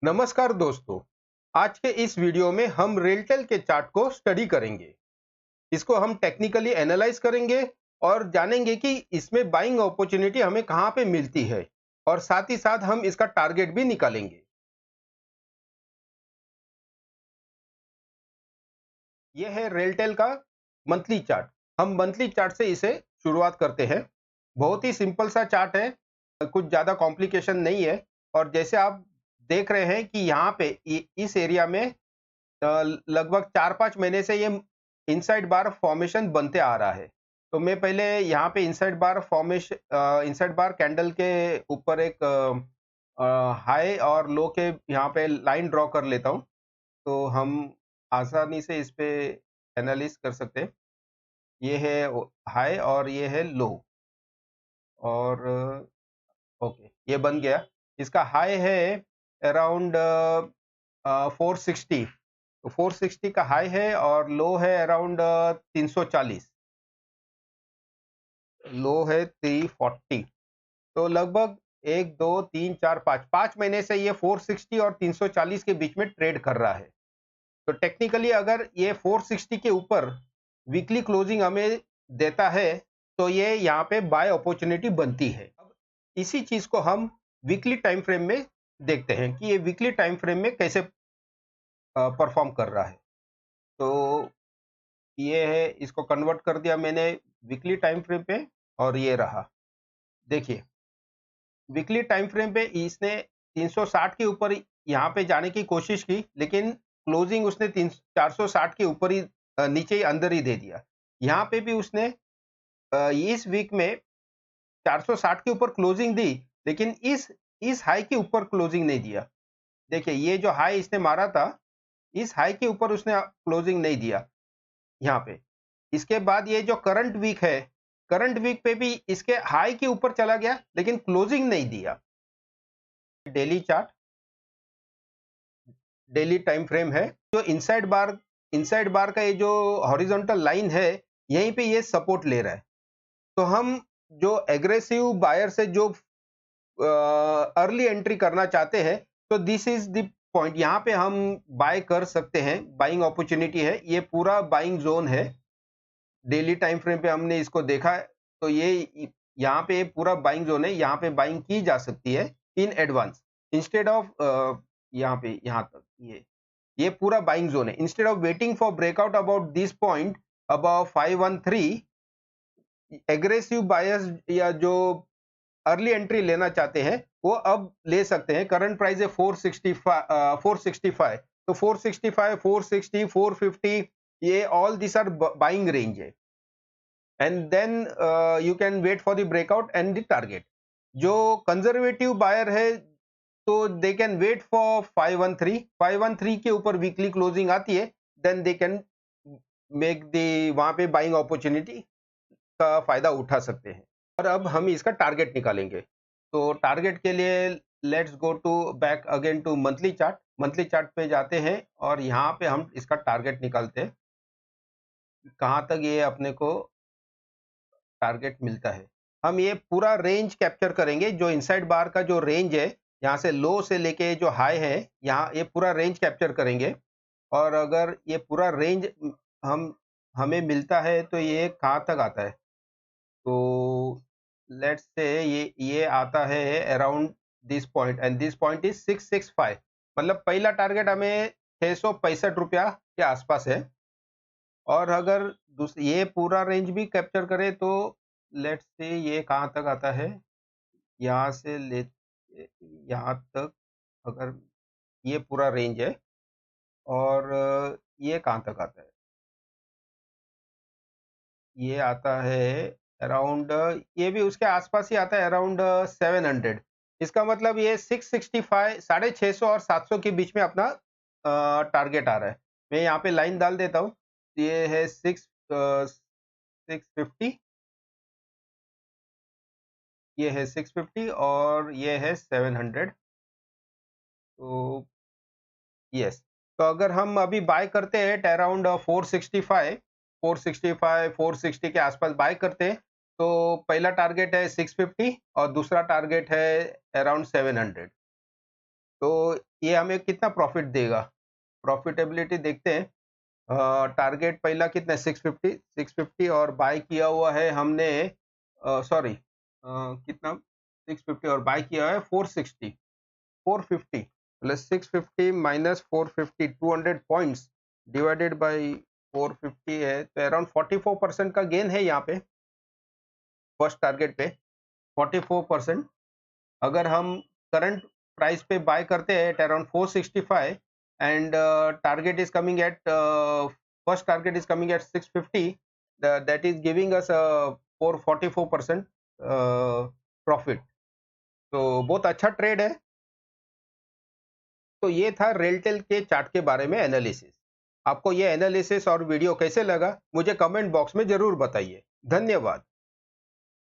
नमस्कार दोस्तों। आज के इस वीडियो में हम रेलटेल के चार्ट को स्टडी करेंगे। इसको हम टेक्निकली एनालाइज करेंगे और जानेंगे कि इसमें बाइंग अपॉर्चुनिटी हमें कहाँ पे मिलती है और साथ ही साथ हम इसका टारगेट भी निकालेंगे। यह है रेलटेल का मंथली चार्ट। हम मंथली चार्ट से इसे शुरुआत करते हैं। बहुत ही सिंपल सा चार्ट है, कुछ ज़्यादा कॉम्प्लिकेशन नहीं है। और जैसे आप देख रहे हैं कि यहाँ पे इस एरिया में लगभग 4-5 महीने से ये इनसाइड बार फॉर्मेशन बनते आ रहा है। तो मैं पहले यहाँ पे इनसाइड बार कैंडल के ऊपर एक हाई और लो के यहाँ पे लाइन ड्रॉ कर लेता हूँ, तो हम आसानी से इस पे एनालिसिस कर सकते हैं। ये है हाई और ये है लो। और ओके, ये बन गया। इसका हाई है अराउंड 460। तो 460 का हाई है और लो है अराउंड 340। लो है 340। तो लगभग 1 2 3 4 5 महीने से ये 460 और 340 के बीच में ट्रेड कर रहा है। तो टेक्निकली अगर ये 460 के ऊपर वीकली क्लोजिंग हमें देता है तो ये यहाँ पे बाय अपॉर्चुनिटी बनती है। अब इसी चीज को हम वीकली टाइम फ्रेम में देखते हैं कि ये वीकली टाइम फ्रेम में कैसे परफॉर्म कर रहा है। तो ये है, इसको कन्वर्ट कर दिया मैंने वीकली टाइम फ्रेम पे और ये रहा। देखिए, वीकली टाइम फ्रेम पे इसने 360 के ऊपर यहाँ पे जाने की कोशिश की, लेकिन क्लोजिंग उसने 460 के ऊपर ही नीचे ही अंदर ही दे दिया। यहाँ पे भी उसने इस वीक में 460 के ऊपर क्लोजिंग दी, लेकिन इस हाई के ऊपर क्लोजिंग नहीं दिया। देखिए, ये जो हाई इसने मारा था, इस हाई के ऊपर उसने क्लोजिंग नहीं दिया यहाँ पे। इसके बाद ये जो करंट वीक है, करंट वीक पे भी इसके हाई के ऊपर चला गया, लेकिन क्लोजिंग नहीं दिया। Daily chart, daily time frame है। जो इनसाइड बार का ये जो हॉरिजॉन्टल लाइन है, यहीं पे ये सपोर्ट ले रहा है। तो हम जो एग्रेसिव बायर से जो अर्ली एंट्री करना चाहते हैं, तो दिस इज द पॉइंट। यहाँ पे हम बाय कर सकते हैं, बाइंग अपॉर्चुनिटी है। ये पूरा बाइंग जोन है। डेली टाइम फ्रेम पे हमने इसको देखा है, तो ये यहाँ पे पूरा बाइंग जोन है। यहाँ पे बाइंग की जा सकती है इन एडवांस, इंस्टेड ऑफ यहाँ पे यहाँ तक ये पूरा बाइंग जोन है। Instead of waiting for breakout about this point about 513, aggressive buyers या जो अर्ली एंट्री लेना चाहते हैं वो अब ले सकते हैं। करंट प्राइस है 465, तो 465, 460, 450, ये all this are buying range है। And then you can wait for the breakout and the target. जो कंजर्वेटिव बायर है तो दे कैन वेट फॉर 513 के ऊपर वीकली क्लोजिंग आती है, then they can make the वहां पे बाइंग अपॉर्चुनिटी का फायदा उठा सकते हैं। और अब हम इसका टारगेट निकालेंगे। तो टारगेट के लिए let's go to back again to monthly chart. Monthly chart पे जाते हैं और यहाँ पे हम इसका टारगेट निकालते हैं, कहाँ तक ये अपने को टारगेट मिलता है। हम ये पूरा रेंज कैप्चर करेंगे। जो इनसाइड बार का जो रेंज है, यहाँ से लो से लेके जो हाई है, यहाँ ये पूरा रेंज कैप्चर करेंगे। और अगर ये पूरा रेंज हम हमें मिलता है तो ये कहाँ तक आता है, तो लेट्स से ये आता है around this point and this point is 665। मतलब पहला टारगेट हमें 665 रुपया के आसपास है। और अगर ये पूरा रेंज भी कैप्चर करे तो लेट्स से ये कहाँ तक आता है, यहाँ से ले यहाँ तक। अगर ये पूरा रेंज है और ये कहाँ तक आता है, ये आता है अराउंड, ये भी उसके आसपास ही आता है अराउंड 700। इसका मतलब ये 665, 650 और 700 के बीच में अपना टारगेट आ रहा है। मैं यहाँ पे लाइन डाल देता हूँ। ये है 650, ये है 650 और ये है 700। तो यस, तो अगर हम अभी बाय करते हैं अराउंड 460 के आसपास बाय करते हैं, तो पहला टारगेट है 650 और दूसरा टारगेट है अराउंड 700। तो ये हमें कितना प्रॉफिट देगा, प्रॉफिटेबिलिटी देखते हैं। टारगेट पहला कितना है 650 और बाय किया हुआ है हमने, सॉरी कितना 650 और बाय किया है 460, 450 plus 650 minus 450, 200 points divided by 450 है, तो अराउंड 44% का गेन है यहाँ पे फर्स्ट टारगेट पे 44%। अगर हम करंट प्राइस पे बाय करते हैं at around 465 and target is coming at first target is coming at 650, that is giving us 44% profit. तो बहुत अच्छा ट्रेड है। तो ये था रेलटेल के चार्ट के बारे में एनालिसिस। आपको ये एनालिसिस और वीडियो कैसे लगा मुझे कमेंट बॉक्स में जरूर बताइए। धन्यवाद।